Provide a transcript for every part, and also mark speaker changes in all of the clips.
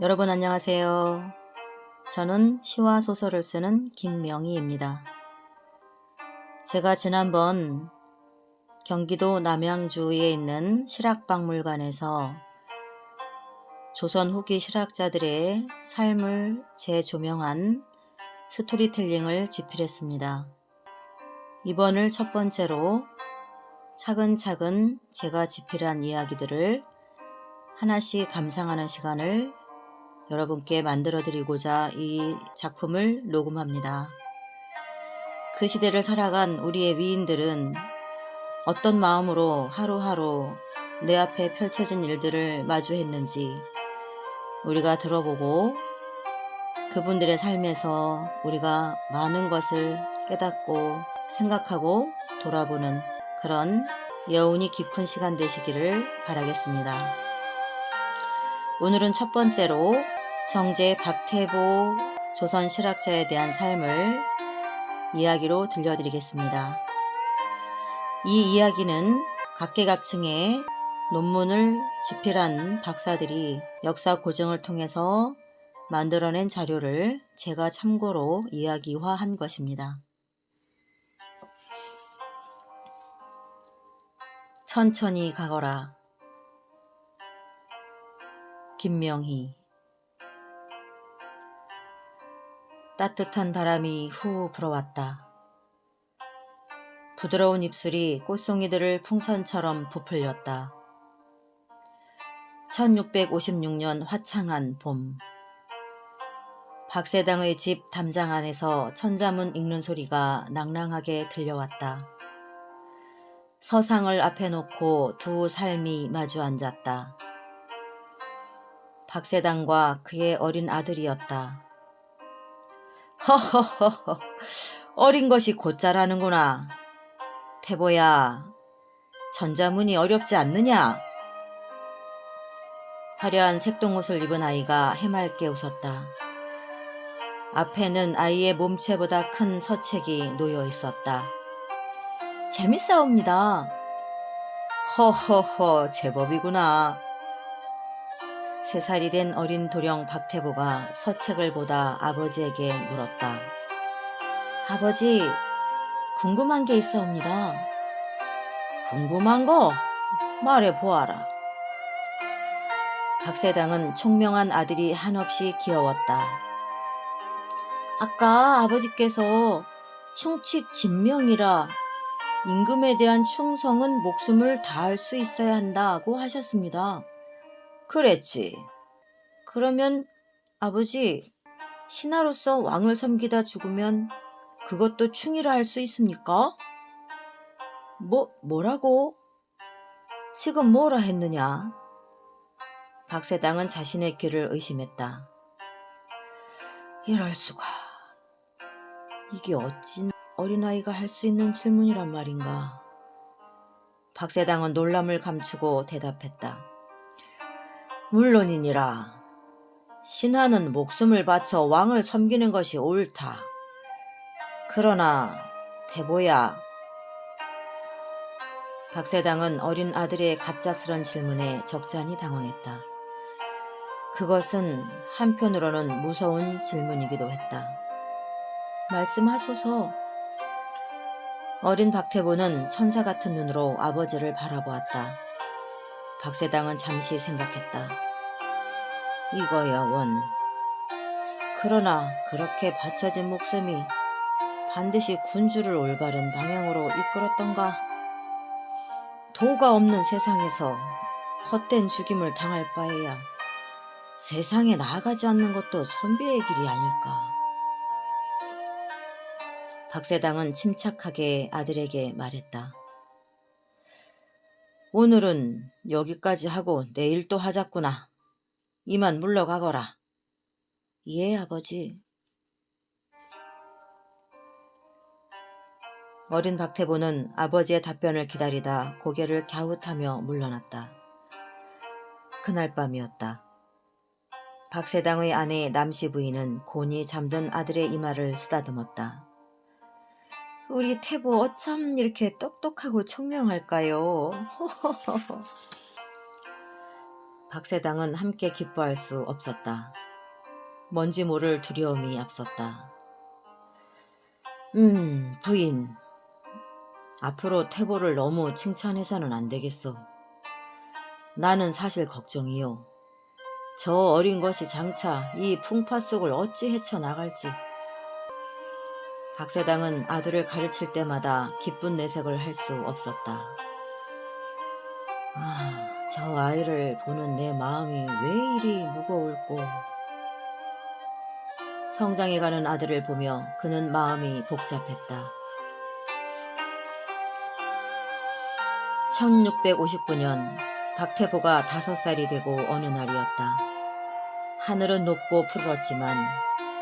Speaker 1: 여러분 안녕하세요. 저는 시와 소설을 쓰는 김명희입니다. 제가 지난번 경기도 남양주에 있는 실학박물관에서 조선 후기 실학자들의 삶을 재조명한 스토리텔링을 집필했습니다. 이번을 첫 번째로 차근차근 제가 집필한 이야기들을 하나씩 감상하는 시간을 여러분께 만들어 드리고자 이 작품을 녹음합니다. 그 시대를 살아간 우리의 위인들은 어떤 마음으로 하루하루 내 앞에 펼쳐진 일들을 마주했는지 우리가 들어보고 그분들의 삶에서 우리가 많은 것을 깨닫고 생각하고 돌아보는 그런 여운이 깊은 시간 되시기를 바라겠습니다. 오늘은 첫 번째로 정제 박태보 조선 실학자에 대한 삶을 이야기로 들려드리겠습니다. 이 이야기는 각계각층의 논문을 집필한 박사들이 역사 고증을 통해서 만들어낸 자료를 제가 참고로 이야기화한 것입니다. 천천히 가거라. 김명희. 따뜻한 바람이 후 불어왔다. 부드러운 입술이 꽃송이들을 풍선처럼 부풀렸다. 1656년 화창한 봄. 박세당의 집 담장 안에서 천자문 읽는 소리가 낭랑하게 들려왔다. 서상을 앞에 놓고 두 삶이 마주 앉았다. 박세당과 그의 어린 아들이었다. 허허허허, 어린 것이 곧 자라는구나. 태보야, 천자문이 어렵지 않느냐? 화려한 색동옷을 입은 아이가 해맑게 웃었다. 앞에는 아이의 몸체보다 큰 서책이 놓여 있었다. 재밌사옵니다. 허허허, 제법이구나. 3살이 된 어린 도령 박태보가 서책을 보다 아버지에게 물었다. 아버지, 궁금한 게 있사옵니다. 궁금한 거? 말해보아라. 박세당은 총명한 아들이 한없이 귀여웠다. 아까 아버지께서 충칙 진명이라 임금에 대한 충성은 목숨을 다할 수 있어야 한다고 하셨습니다. 그랬지. 그러면 아버지, 신하로서 왕을 섬기다 죽으면 그것도 충이라 할 수 있습니까? 뭐라고? 지금 뭐라 했느냐? 박세당은 자신의 귀를 의심했다. 이럴 수가. 이게 어찐 어린아이가 할 수 있는 질문이란 말인가? 박세당은 놀람을 감추고 대답했다. 물론이니라. 신하는 목숨을 바쳐 왕을 섬기는 것이 옳다. 그러나 태보야. 박세당은 어린 아들의 갑작스런 질문에 적잖이 당황했다. 그것은 한편으로는 무서운 질문이기도 했다. 말씀하소서. 어린 박태보는 천사 같은 눈으로 아버지를 바라보았다. 박세당은 잠시 생각했다. 이거야 원. 그러나 그렇게 바쳐진 목숨이 반드시 군주를 올바른 방향으로 이끌었던가? 도가 없는 세상에서 헛된 죽임을 당할 바에야 세상에 나아가지 않는 것도 선비의 길이 아닐까? 박세당은 침착하게 아들에게 말했다. 오늘은 여기까지 하고 내일 또 하자꾸나. 이만 물러가거라. 예, 아버지. 어린 박태보는 아버지의 답변을 기다리다 고개를 갸웃하며 물러났다. 그날 밤이었다. 박세당의 아내 남씨 부인은 곤히 잠든 아들의 이마를 쓰다듬었다. 우리 태보 어쩜 이렇게 똑똑하고 청명할까요? 박세당은 함께 기뻐할 수 없었다. 뭔지 모를 두려움이 앞섰다. 부인. 앞으로 태보를 너무 칭찬해서는 안 되겠소. 나는 사실 걱정이요. 저 어린 것이 장차 이 풍파 속을 어찌 헤쳐나갈지. 박세당은 아들을 가르칠 때마다 기쁜 내색을 할 수 없었다. 저 아이를 보는 내 마음이 왜 이리 무거울꼬. 성장해가는 아들을 보며 그는 마음이 복잡했다. 1659년 박태보가 5살이 되고 어느 날이었다. 하늘은 높고 푸르렀지만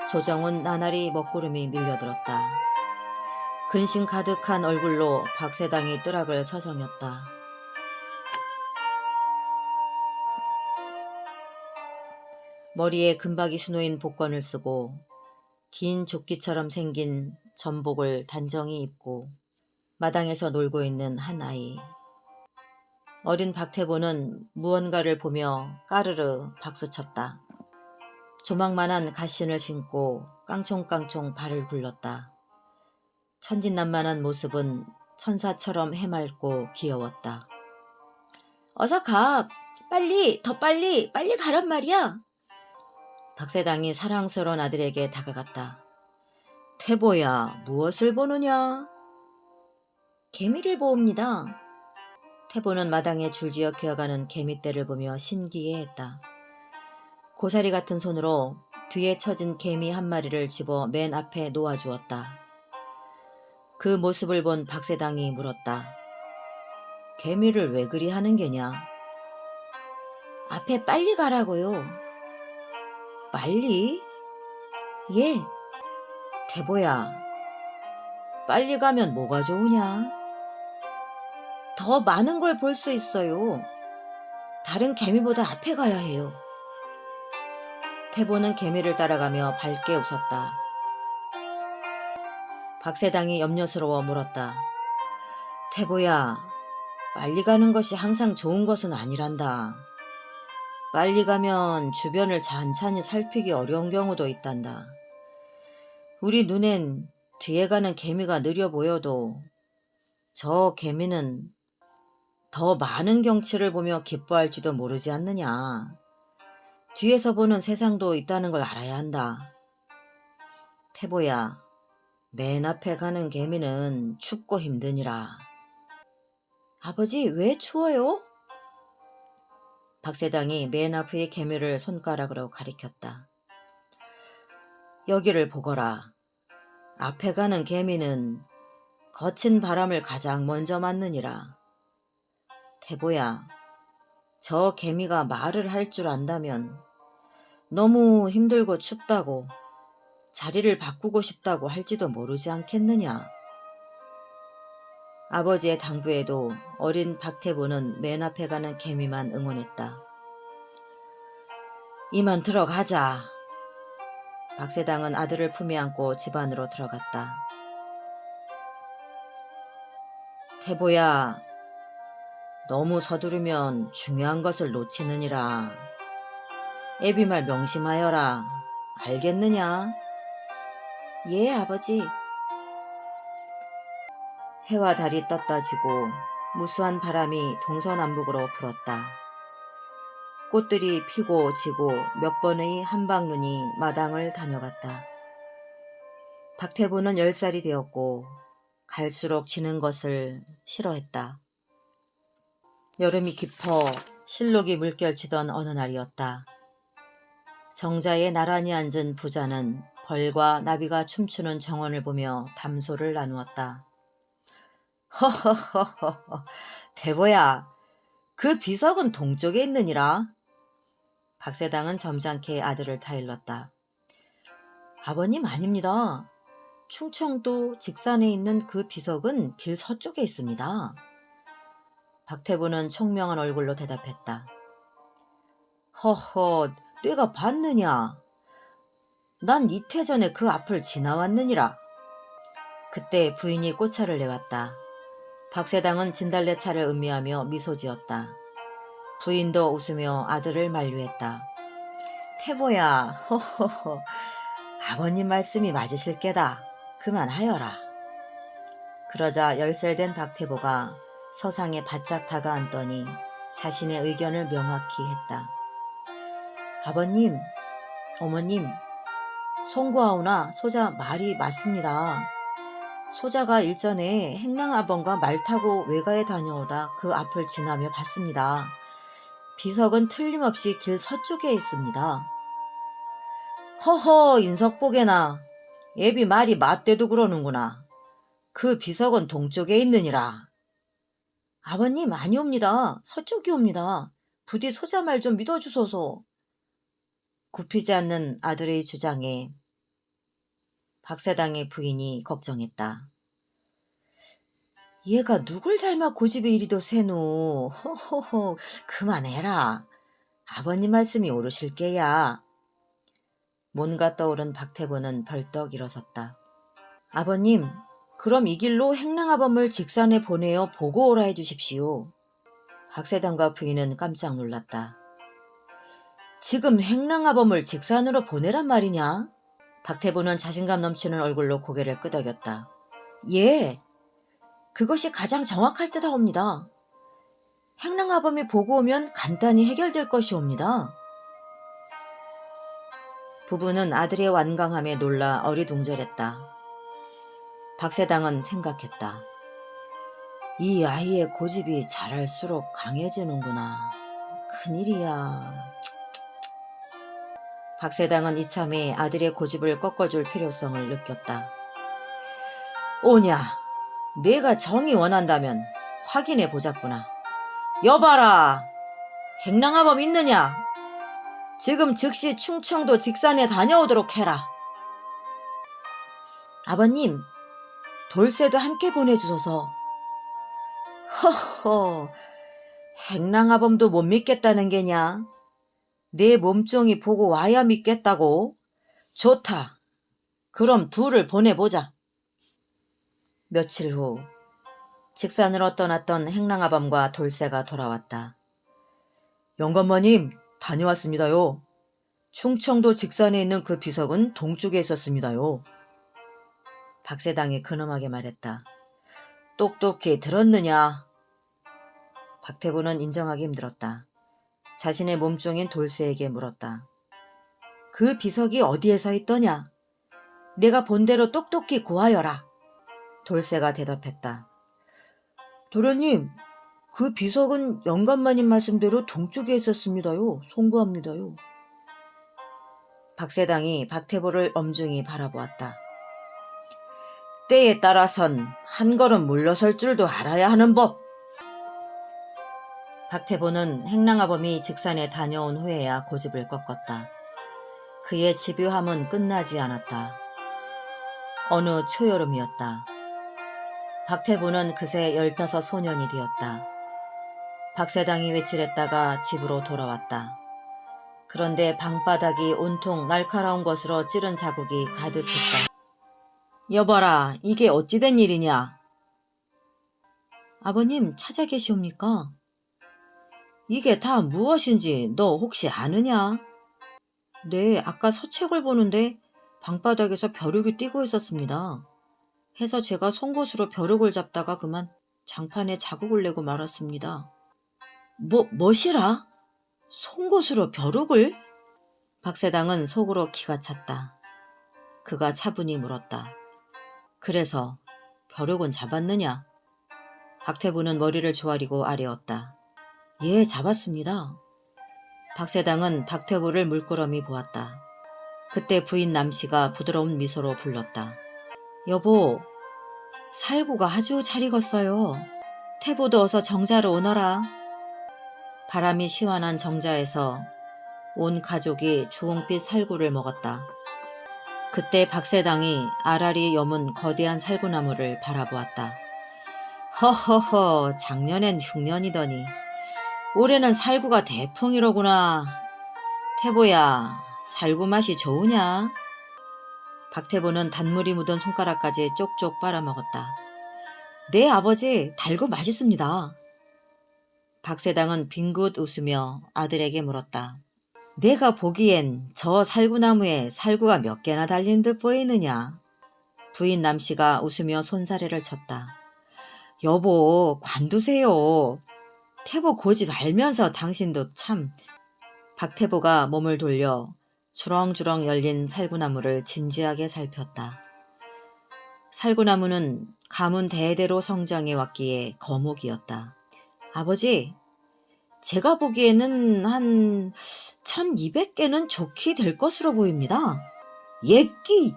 Speaker 1: 조정은 나날이 먹구름이 밀려들었다. 근심 가득한 얼굴로 박세당이 뜨락을 서성였다. 머리에 금박이 수놓인 복권을 쓰고 긴 조끼처럼 생긴 전복을 단정히 입고 마당에서 놀고 있는 한 아이. 어린 박태보는 무언가를 보며 까르르 박수쳤다. 조망만한 갓신을 신고 깡총깡총 발을 굴렀다. 천진난만한 모습은 천사처럼 해맑고 귀여웠다. 어서 가! 빨리! 더 빨리! 빨리 가란 말이야! 박세당이 사랑스러운 아들에게 다가갔다. 태보야, 무엇을 보느냐? 개미를 보옵니다. 태보는 마당에 줄지어 기어가는 개미떼를 보며 신기해했다. 고사리 같은 손으로 뒤에 처진 개미 한 마리를 집어 맨 앞에 놓아주었다. 그 모습을 본 박세당이 물었다. 개미를 왜 그리 하는 게냐? 앞에 빨리 가라고요. 빨리? 예. 태보야, 빨리 가면 뭐가 좋으냐? 더 많은 걸 볼 수 있어요. 다른 개미보다 앞에 가야 해요. 태보는 개미를 따라가며 밝게 웃었다. 박세당이 염려스러워 물었다. 태보야, 빨리 가는 것이 항상 좋은 것은 아니란다. 빨리 가면 주변을 찬찬히 살피기 어려운 경우도 있단다. 우리 눈엔 뒤에 가는 개미가 느려 보여도 저 개미는 더 많은 경치를 보며 기뻐할지도 모르지 않느냐. 뒤에서 보는 세상도 있다는 걸 알아야 한다. 태보야, 맨 앞에 가는 개미는 춥고 힘드니라. 아버지, 왜 추워요? 박세당이 맨 앞의 개미를 손가락으로 가리켰다. 여기를 보거라. 앞에 가는 개미는 거친 바람을 가장 먼저 맞느니라. 태보야, 저 개미가 말을 할 줄 안다면 너무 힘들고 춥다고 자리를 바꾸고 싶다고 할지도 모르지 않겠느냐. 아버지의 당부에도 어린 박태보는 맨 앞에 가는 개미만 응원했다. 이만 들어가자. 박세당은 아들을 품에 안고 집 안으로 들어갔다. 태보야, 너무 서두르면 중요한 것을 놓치느니라. 애비말 명심하여라. 알겠느냐? 예, 아버지. 해와 달이 떴다 지고 무수한 바람이 동서남북으로 불었다. 꽃들이 피고 지고 몇 번의 한방눈이 마당을 다녀갔다. 박태보는 10살이 되었고 갈수록 지는 것을 싫어했다. 여름이 깊어 실록이 물결치던 어느 날이었다. 정자에 나란히 앉은 부자는 벌과 나비가 춤추는 정원을 보며 담소를 나누었다. 허허허허, 태보야, 그 비석은 동쪽에 있느니라. 박세당은 점잖게 아들을 타일렀다. 아버님, 아닙니다. 충청도 직산에 있는 그 비석은 길 서쪽에 있습니다. 박태부는 총명한 얼굴로 대답했다. 허허, 내가 봤느냐? 난 이태 전에 그 앞을 지나왔느니라. 그때 부인이 꽃차를 내왔다. 박세당은 진달래차를 음미하며 미소 지었다. 부인도 웃으며 아들을 만류했다. 태보야, 허허허, 아버님 말씀이 맞으실 게다. 그만하여라. 그러자 10살 된 박태보가 서상에 바짝 다가앉더니 자신의 의견을 명확히 했다. 아버님, 어머님, 송구하오나 소자 말이 맞습니다. 소자가 일전에 행랑아범과 말 타고 외가에 다녀오다 그 앞을 지나며 봤습니다. 비석은 틀림없이 길 서쪽에 있습니다. 허허, 인석보게나. 애비 말이 맞대도 그러는구나. 그 비석은 동쪽에 있느니라. 아버님, 아니옵니다. 서쪽이옵니다. 부디 소자 말 좀 믿어주소서. 굽히지 않는 아들의 주장에 박세당의 부인이 걱정했다. 얘가 누굴 닮아 고집이 이리도 세노. 허허허, 그만해라. 아버님 말씀이 오르실 게야. 뭔가 떠오른 박태보는 벌떡 일어섰다. 아버님, 그럼 이 길로 행랑아범을 직산에 보내어 보고 오라 해주십시오. 박세당과 부인은 깜짝 놀랐다. 지금 행랑아범을 직산으로 보내란 말이냐? 박태보는 자신감 넘치는 얼굴로 고개를 끄덕였다. 예, 그것이 가장 정확할 듯하옵니다. 행랑아범이 보고 오면 간단히 해결될 것이옵니다. 부부는 아들의 완강함에 놀라 어리둥절했다. 박세당은 생각했다. 이 아이의 고집이 자랄수록 강해지는구나. 큰일이야. 박세당은 이참에 아들의 고집을 꺾어줄 필요성을 느꼈다. 오냐, 내가 정이 원한다면 확인해 보자꾸나. 여봐라, 행랑아범 있느냐? 지금 즉시 충청도 직산에 다녀오도록 해라. 아버님, 돌쇠도 함께 보내주소서. 허허, 행랑아범도 못 믿겠다는 게냐? 내 몸종이 보고 와야 믿겠다고? 좋다. 그럼 둘을 보내보자. 며칠 후 직산으로 떠났던 행랑아범과 돌쇠가 돌아왔다. 영감마님, 다녀왔습니다요. 충청도 직산에 있는 그 비석은 동쪽에 있었습니다요. 박세당이 근엄하게 말했다. 똑똑히 들었느냐? 박태보는 인정하기 힘들었다. 자신의 몸종인 돌쇠에게 물었다. 그 비석이 어디에서 있더냐? 내가 본대로 똑똑히 고하여라. 돌쇠가 대답했다. 도련님, 그 비석은 영감마님 말씀대로 동쪽에 있었습니다요. 송구합니다요. 박세당이 박태보를 엄중히 바라보았다. 때에 따라선 한 걸음 물러설 줄도 알아야 하는 법. 박태보는 행랑아범이 직산에 다녀온 후에야 고집을 꺾었다. 그의 집요함은 끝나지 않았다. 어느 초여름이었다. 박태보는 그새 15 소년이 되었다. 박세당이 외출했다가 집으로 돌아왔다. 그런데 방바닥이 온통 날카로운 것으로 찌른 자국이 가득했다. 여봐라, 이게 어찌된 일이냐? 아버님, 찾아 계시옵니까? 이게 다 무엇인지 너 혹시 아느냐? 네, 아까 서책을 보는데 방바닥에서 벼룩이 뛰고 있었습니다. 해서 제가 송곳으로 벼룩을 잡다가 그만 장판에 자국을 내고 말았습니다. 뭐시라? 송곳으로 벼룩을? 박세당은 속으로 기가 찼다. 그가 차분히 물었다. 그래서 벼룩은 잡았느냐? 박태부는 머리를 조아리고 아뢰었다. 예, 잡았습니다. 박세당은 박태부를 물끄러미 보았다. 그때 부인 남씨가 부드러운 미소로 불렀다. 여보, 살구가 아주 잘 익었어요. 태보도 어서 정자로 오너라. 바람이 시원한 정자에서 온 가족이 주홍빛 살구를 먹었다. 그때 박세당이 아라리 여문 거대한 살구나무를 바라보았다. 허허허, 작년엔 흉년이더니 올해는 살구가 대풍이로구나. 태보야, 살구 맛이 좋으냐? 박태보는 단물이 묻은 손가락까지 쪽쪽 빨아먹었다. 네, 아버지, 달고 맛있습니다. 박세당은 빙긋 웃으며 아들에게 물었다. 내가 보기엔 저 살구나무에 살구가 몇 개나 달린 듯 보이느냐? 부인 남씨가 웃으며 손사래를 쳤다. 여보, 관두세요. 태보 고집 알면서 당신도 참. 박태보가 몸을 돌려 주렁주렁 열린 살구나무를 진지하게 살폈다. 살구나무는 가문 대대로 성장해 왔기에 거목이었다. 아버지, 제가 보기에는 한 1200개는 좋게 될 것으로 보입니다. 예끼!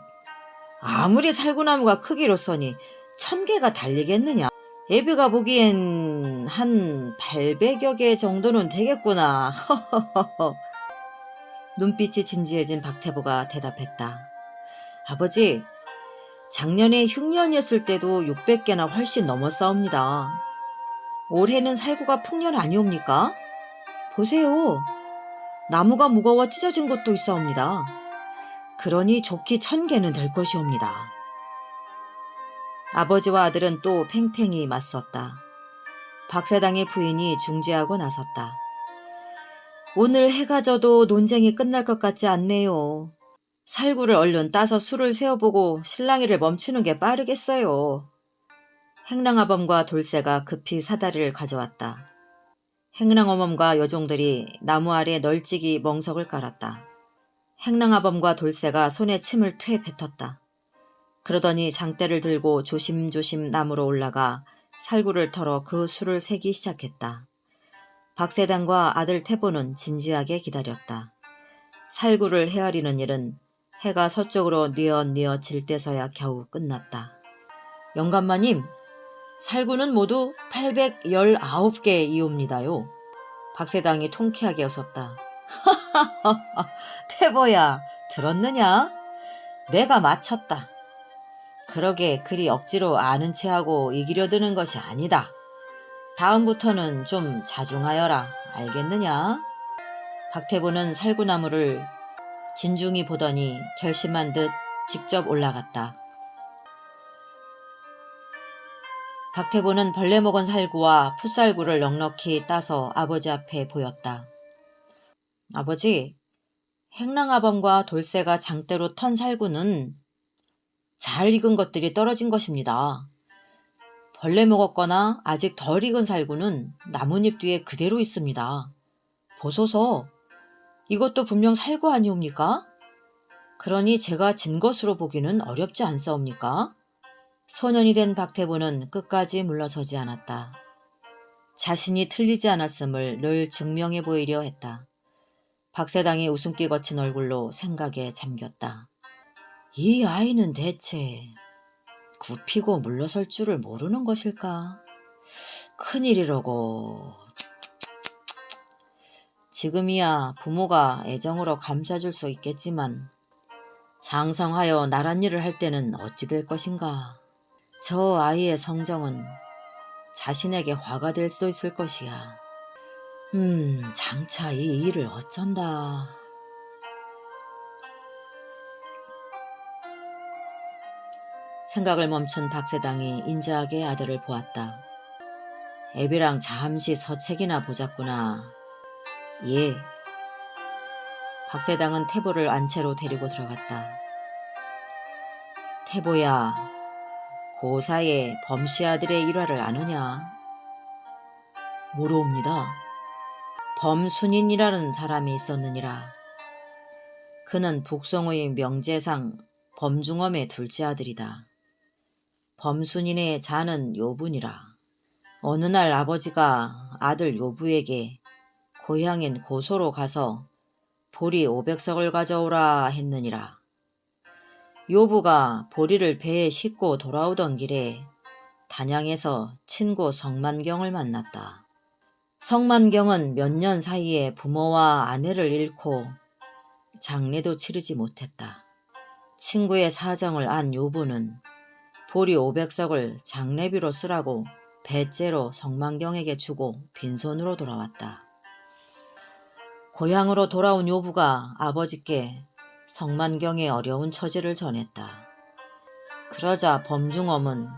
Speaker 1: 아무리 살구나무가 크기로서니 1000개가 달리겠느냐. 애비가 보기엔 한 800여 개 정도는 되겠구나. 허허허허. 눈빛이 진지해진 박태보가 대답했다. 아버지, 작년에 흉년이었을 때도 600개나 훨씬 넘었사옵니다. 올해는 살구가 풍년 아니옵니까? 보세요. 나무가 무거워 찢어진 곳도 있사옵니다. 그러니 좋기 1000개는 될 것이옵니다. 아버지와 아들은 또 팽팽히 맞섰다. 박세당의 부인이 중재하고 나섰다. 오늘 해가 져도 논쟁이 끝날 것 같지 않네요. 살구를 얼른 따서 술을 세어보고 실랑이를 멈추는 게 빠르겠어요. 행랑아범과 돌쇠가 급히 사다리를 가져왔다. 행랑어멈과 여종들이 나무 아래 널찍이 멍석을 깔았다. 행랑아범과 돌쇠가 손에 침을 퇴 뱉었다. 그러더니 장대를 들고 조심조심 나무로 올라가 살구를 털어 그 술을 세기 시작했다. 박세당과 아들 태보는 진지하게 기다렸다. 살구를 헤아리는 일은 해가 서쪽으로 뉘엿뉘엿 질 때서야 겨우 끝났다. 영감마님, 살구는 모두 819개이옵니다요. 박세당이 통쾌하게 웃었다. 태보야, 들었느냐? 내가 맞췄다. 그러게 그리 억지로 아는 체하고 이기려 드는 것이 아니다. 다음부터는 좀 자중하여라. 알겠느냐? 박태보는 살구나무를 진중히 보더니 결심한 듯 직접 올라갔다. 박태보는 벌레 먹은 살구와 풋살구를 넉넉히 따서 아버지 앞에 보였다. 아버지, 행랑아범과 돌쇠가 장대로 턴 살구는 잘 익은 것들이 떨어진 것입니다. 벌레 먹었거나 아직 덜 익은 살구는 나뭇잎 뒤에 그대로 있습니다. 보소서, 이것도 분명 살구 아니옵니까? 그러니 제가 진 것으로 보기는 어렵지 않사옵니까? 소년이 된 박태보는 끝까지 물러서지 않았다. 자신이 틀리지 않았음을 늘 증명해 보이려 했다. 박세당이 웃음기 거친 얼굴로 생각에 잠겼다. 이 아이는 대체 굽히고 물러설 줄을 모르는 것일까? 큰일이라고. 지금이야 부모가 애정으로 감싸줄 수 있겠지만 장성하여 나란 일을 할 때는 어찌 될 것인가? 저 아이의 성정은 자신에게 화가 될 수도 있을 것이야. 장차 이 일을 어쩐다. 생각을 멈춘 박세당이 인자하게 아들을 보았다. 애비랑 잠시 서책이나 보자꾸나. 예. 박세당은 태보를 안채로 데리고 들어갔다. 태보야, 고사의 범씨 아들의 일화를 아느냐? 모르옵니다. 범순인이라는 사람이 있었느니라. 그는 북송의 명제상 범중엄의 둘째 아들이다. 범순인의 자는 요분이라. 어느 날 아버지가 아들 요부에게 고향인 고소로 가서 보리 500석을 가져오라 했느니라. 요부가 보리를 배에 싣고 돌아오던 길에 단양에서 친구 성만경을 만났다. 성만경은 몇 년 사이에 부모와 아내를 잃고 장례도 치르지 못했다. 친구의 사정을 안 요부는 보리 500석을 장례비로 쓰라고 배째로 성만경에게 주고 빈손으로 돌아왔다. 고향으로 돌아온 요부가 아버지께 성만경의 어려운 처지를 전했다. 그러자 범중엄은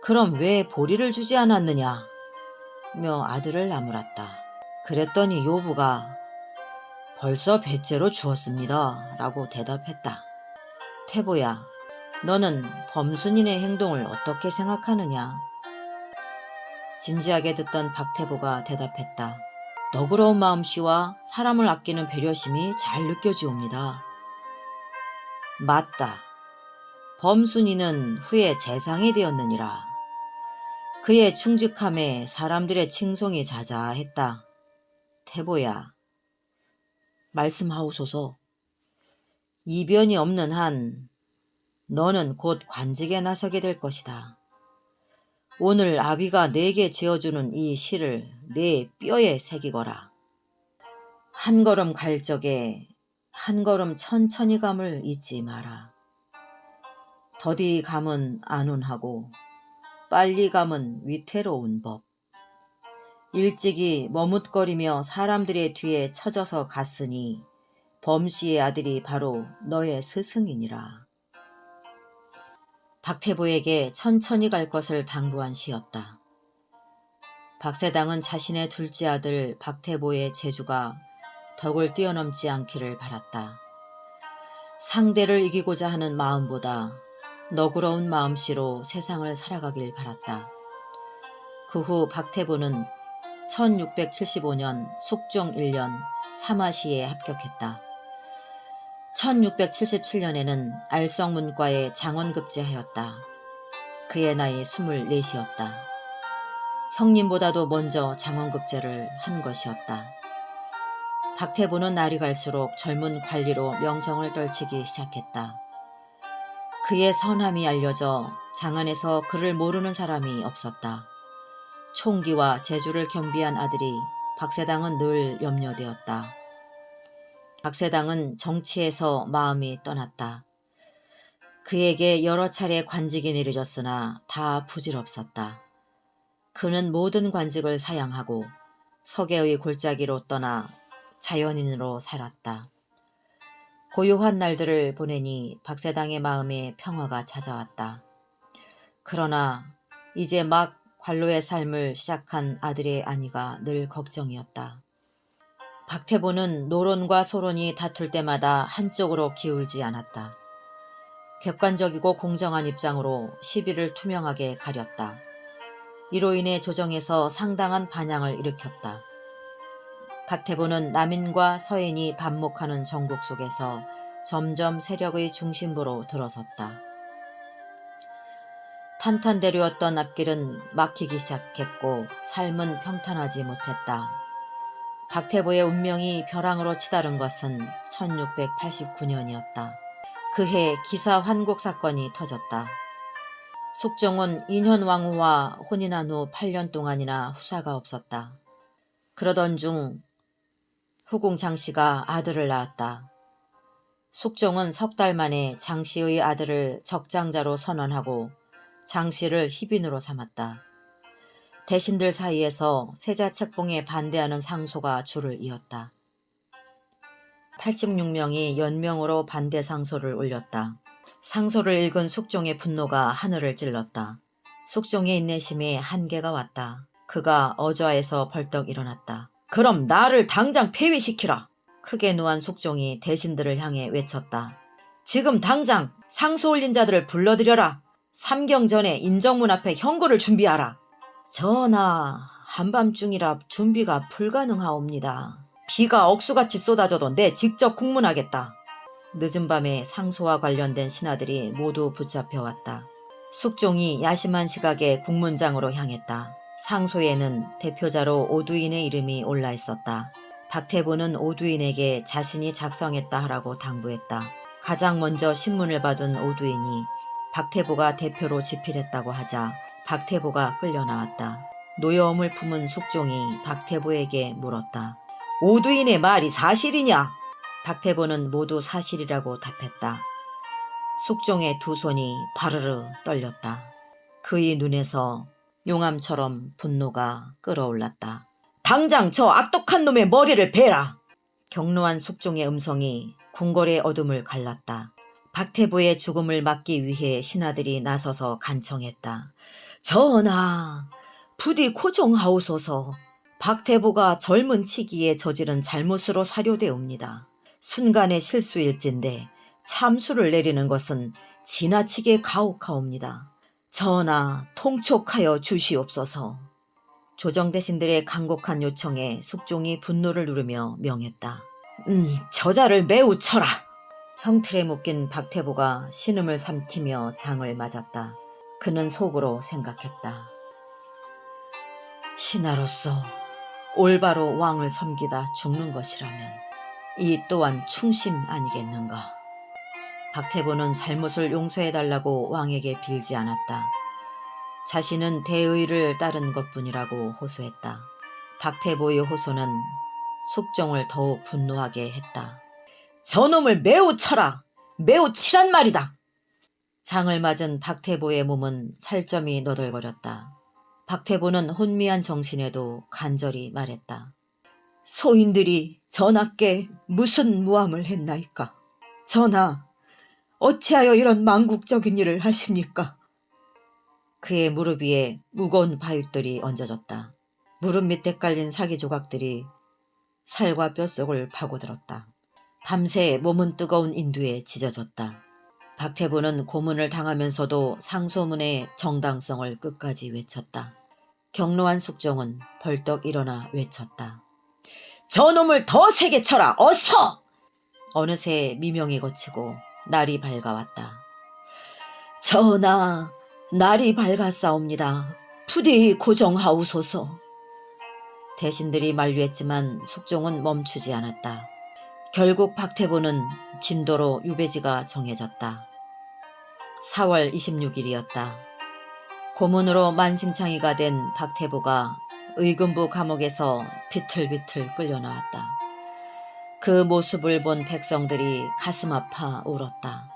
Speaker 1: 그럼 왜 보리를 주지 않았느냐? 아들을 나무랐다. 그랬더니 요부가 벌써 배째로 주었습니다 라고 대답했다. 태보야, 너는 범순인의 행동을 어떻게 생각하느냐? 진지하게 듣던 박태보가 대답했다. 너그러운 마음씨와 사람을 아끼는 배려심이 잘 느껴지옵니다. 맞다. 범순이는 후에 재상이 되었느니라. 그의 충직함에 사람들의 칭송이 자자했다. 태보야, 말씀하옵소서. 이변이 없는 한 너는 곧 관직에 나서게 될 것이다. 오늘 아비가 내게 지어주는 이 시를 내 뼈에 새기거라. 한 걸음 갈 적에 한 걸음 천천히 감을 잊지 마라. 더디 감은 안온하고 빨리 감은 위태로운 법. 일찍이 머뭇거리며 사람들의 뒤에 처져서 갔으니 범씨의 아들이 바로 너의 스승이니라. 박태보에게 천천히 갈 것을 당부한 시였다. 박세당은 자신의 둘째 아들 박태보의 재주가 덕을 뛰어넘지 않기를 바랐다. 상대를 이기고자 하는 마음보다 너그러운 마음씨로 세상을 살아가길 바랐다. 그 후 박태보는 1675년 숙종 1년 사마시에 합격했다. 1677년에는 알성문과에 장원급제하였다. 그의 나이 24이었다. 형님보다도 먼저 장원급제를 한 것이었다. 박태보는 날이 갈수록 젊은 관리로 명성을 떨치기 시작했다. 그의 선함이 알려져 장안에서 그를 모르는 사람이 없었다. 총기와 재주를 겸비한 아들이 박세당은 늘 염려되었다. 박세당은 정치에서 마음이 떠났다. 그에게 여러 차례 관직이 내려졌으나 다 부질없었다. 그는 모든 관직을 사양하고 서계의 골짜기로 떠나 자연인으로 살았다. 고요한 날들을 보내니 박세당의 마음에 평화가 찾아왔다. 그러나 이제 막 관로의 삶을 시작한 아들의 안위가 늘 걱정이었다. 박태보는 노론과 소론이 다툴 때마다 한쪽으로 기울지 않았다. 객관적이고 공정한 입장으로 시비를 투명하게 가렸다. 이로 인해 조정에서 상당한 반향을 일으켰다. 박태보는 남인과 서인이 반목하는 정국 속에서 점점 세력의 중심부로 들어섰다. 탄탄대로였던 앞길은 막히기 시작했고 삶은 평탄하지 못했다. 박태보의 운명이 벼랑으로 치달은 것은 1689년이었다. 그해 기사 환국 사건이 터졌다. 숙종은 인현왕후와 혼인한 후 8년 동안이나 후사가 없었다. 그러던 중 후궁 장씨가 아들을 낳았다. 숙종은 석 달 만에 장씨의 아들을 적장자로 선언하고 장씨를 희빈으로 삼았다. 대신들 사이에서 세자 책봉에 반대하는 상소가 줄을 이었다. 86명이 연명으로 반대 상소를 올렸다. 상소를 읽은 숙종의 분노가 하늘을 찔렀다. 숙종의 인내심에 한계가 왔다. 그가 어좌에서 벌떡 일어났다. 그럼 나를 당장 폐위시키라. 크게 노한 숙종이 대신들을 향해 외쳤다. 지금 당장 상소 올린 자들을 불러들여라. 삼경 전에 인정문 앞에 형고를 준비하라. 전하, 한밤중이라 준비가 불가능하옵니다. 비가 억수같이 쏟아져도 내 직접 국문하겠다. 늦은 밤에 상소와 관련된 신하들이 모두 붙잡혀왔다. 숙종이 야심한 시각에 국문장으로 향했다. 상소에는 대표자로 오두인의 이름이 올라 있었다. 박태보는 오두인에게 자신이 작성했다 하라고 당부했다. 가장 먼저 신문을 받은 오두인이 박태보가 대표로 집필했다고 하자 박태보가 끌려나왔다. 노여움을 품은 숙종이 박태보에게 물었다. 오두인의 말이 사실이냐? 박태보는 모두 사실이라고 답했다. 숙종의 두 손이 바르르 떨렸다. 그의 눈에서 용암처럼 분노가 끓어올랐다. 당장 저 악독한 놈의 머리를 베라! 격노한 숙종의 음성이 궁궐의 어둠을 갈랐다. 박태보의 죽음을 막기 위해 신하들이 나서서 간청했다. 전하, 부디 고정하옵소서. 박태보가 젊은 치기에 저지른 잘못으로 사료되옵니다. 순간의 실수일진데 참수를 내리는 것은 지나치게 가혹하옵니다. 전하, 통촉하여 주시옵소서. 조정대신들의 간곡한 요청에 숙종이 분노를 누르며 명했다. 저자를 매우 쳐라. 형틀에 묶인 박태보가 신음을 삼키며 장을 맞았다. 그는 속으로 생각했다. 신하로서 올바로 왕을 섬기다 죽는 것이라면 이 또한 충심 아니겠는가. 박태보는 잘못을 용서해달라고 왕에게 빌지 않았다. 자신은 대의를 따른 것뿐이라고 호소했다. 박태보의 호소는 숙종을 더욱 분노하게 했다. 저놈을 매우 쳐라! 매우 치란 말이다! 장을 맞은 박태보의 몸은 살점이 너덜거렸다. 박태보는 혼미한 정신에도 간절히 말했다. 소인들이 전하께 무슨 무함을 했나이까? 전하, 어찌하여 이런 망국적인 일을 하십니까? 그의 무릎 위에 무거운 바윗돌이 얹어졌다. 무릎 밑에 깔린 사기 조각들이 살과 뼛속을 파고들었다. 밤새 몸은 뜨거운 인두에 지져졌다. 박태보는 고문을 당하면서도 상소문의 정당성을 끝까지 외쳤다. 경로한 숙종은 벌떡 일어나 외쳤다. 저놈을 더 세게 쳐라! 어서! 어느새 미명이 거치고 날이 밝아왔다. 전하, 날이 밝았사옵니다. 부디 고정하옵소서. 대신들이 만류했지만 숙종은 멈추지 않았다. 결국 박태보는 진도로 유배지가 정해졌다. 4월 26일이었다. 고문으로 만신창이가 된 박태보가 의금부 감옥에서 비틀비틀 끌려나왔다. 그 모습을 본 백성들이 가슴 아파 울었다.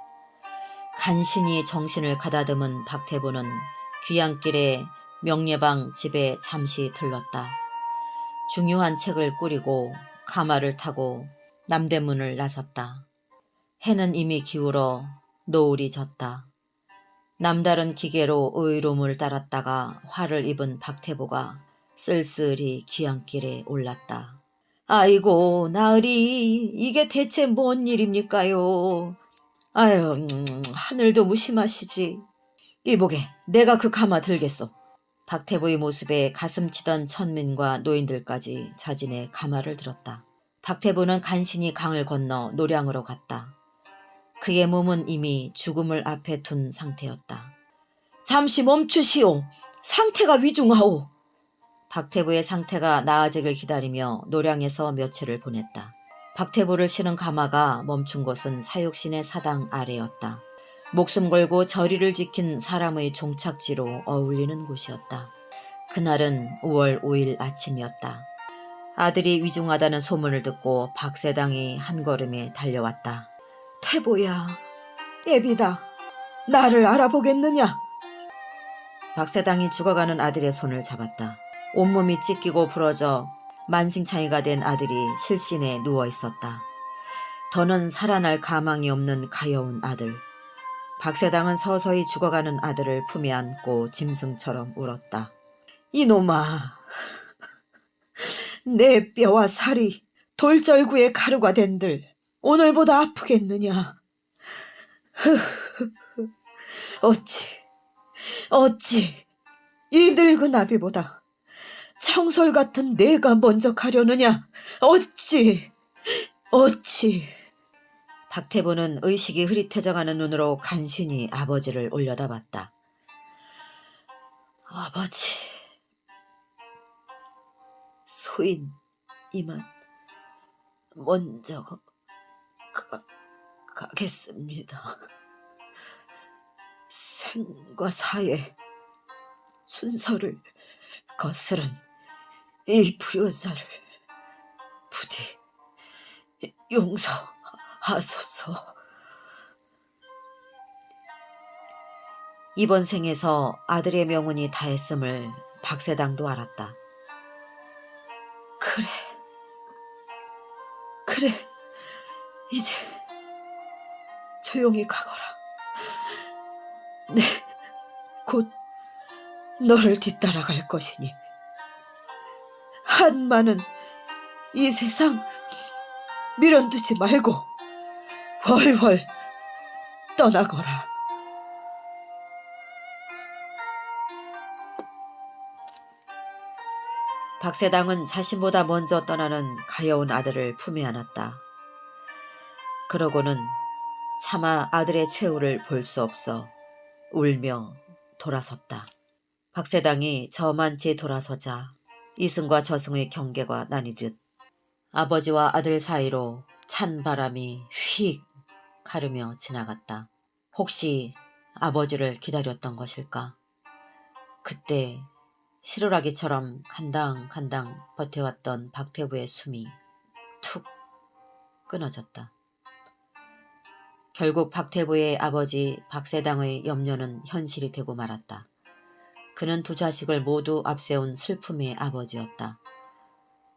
Speaker 1: 간신히 정신을 가다듬은 박태보는 귀향길에 명례방 집에 잠시 들렀다. 중요한 책을 꾸리고 가마를 타고 남대문을 나섰다. 해는 이미 기울어 노을이 졌다. 남다른 기계로 의로움을 따랐다가 화를 입은 박태보가 쓸쓸히 귀향길에 올랐다. 아이고 나으리, 이게 대체 뭔 일입니까요? 아유, 하늘도 무심하시지. 이보게, 내가 그 가마 들겠소. 박태보의 모습에 가슴치던 천민과 노인들까지 자진의 가마를 들었다. 박태보는 간신히 강을 건너 노량으로 갔다. 그의 몸은 이미 죽음을 앞에 둔 상태였다. 잠시 멈추시오. 상태가 위중하오. 박태보의 상태가 나아지길 기다리며 노량에서 며칠을 보냈다. 박태보를 실은 가마가 멈춘 곳은 사육신의 사당 아래였다. 목숨 걸고 저리를 지킨 사람의 종착지로 어울리는 곳이었다. 그날은 5월 5일 아침이었다. 아들이 위중하다는 소문을 듣고 박세당이 한 걸음에 달려왔다. 태보야, 애비다. 나를 알아보겠느냐? 박세당이 죽어가는 아들의 손을 잡았다. 온몸이 찢기고 부러져 만신창이가 된 아들이 실신에 누워있었다. 더는 살아날 가망이 없는 가여운 아들. 박세당은 서서히 죽어가는 아들을 품에 안고 짐승처럼 울었다. 이놈아, 내 뼈와 살이 돌절구의 가루가 된들 오늘보다 아프겠느냐. 어찌 이 늙은 아비보다 청솔 같은 내가 먼저 가려느냐. 어찌. 박태보는 의식이 흐릿해져가는 눈으로 간신히 아버지를 올려다봤다. 아버지, 소인 이만 먼저 가겠습니다. 생과 사의 순서를 거스른 이 불효자를 부디 용서하소서. 이번 생에서 아들의 명운이 다했음을 박세당도 알았다. 그래, 이제 조용히 가거라. 네, 곧 너를 뒤따라갈 것이니 한마는 이 세상 미련두지 말고 훨훨 떠나거라. 박세당은 자신보다 먼저 떠나는 가여운 아들을 품에 안았다. 그러고는 차마 아들의 최후를 볼 수 없어 울며 돌아섰다. 박세당이 저만치 돌아서자 이승과 저승의 경계가 나뉘듯 아버지와 아들 사이로 찬 바람이 휙 가르며 지나갔다. 혹시 아버지를 기다렸던 것일까? 그때 시루라기처럼 간당간당 버텨왔던 박태부의 숨이 툭 끊어졌다. 결국 박태부의 아버지 박세당의 염려는 현실이 되고 말았다. 그는 두 자식을 모두 앞세운 슬픔의 아버지였다.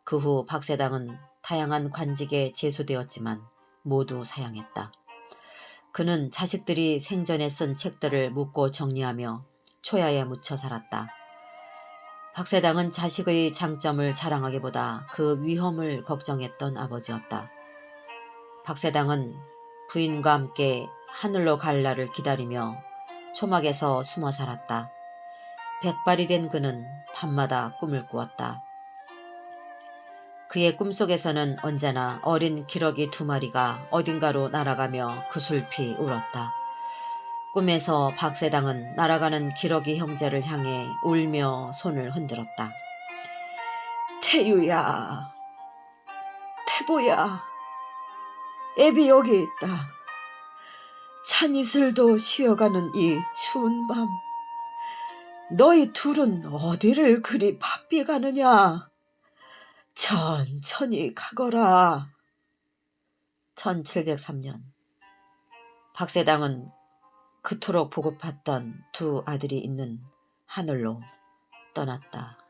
Speaker 1: 그 후 박세당은 다양한 관직에 제수되었지만 모두 사양했다. 그는 자식들이 생전에 쓴 책들을 묻고 정리하며 초야에 묻혀 살았다. 박세당은 자식의 장점을 자랑하기보다 그 위험을 걱정했던 아버지였다. 박세당은 부인과 함께 하늘로 갈 날을 기다리며 초막에서 숨어 살았다. 백발이 된 그는 밤마다 꿈을 꾸었다. 그의 꿈속에서는 언제나 어린 기러기 2마리가 어딘가로 날아가며 구슬피 울었다. 꿈에서 박세당은 날아가는 기러기 형제를 향해 울며 손을 흔들었다. 태유야, 태보야, 애비 여기 있다. 찬 이슬도 쉬어가는 이 추운 밤, 너희 둘은 어디를 그리 바삐 가느냐? 천천히 가거라. 1703년 박세당은 그토록 보고팠던 두 아들이 있는 하늘로 떠났다.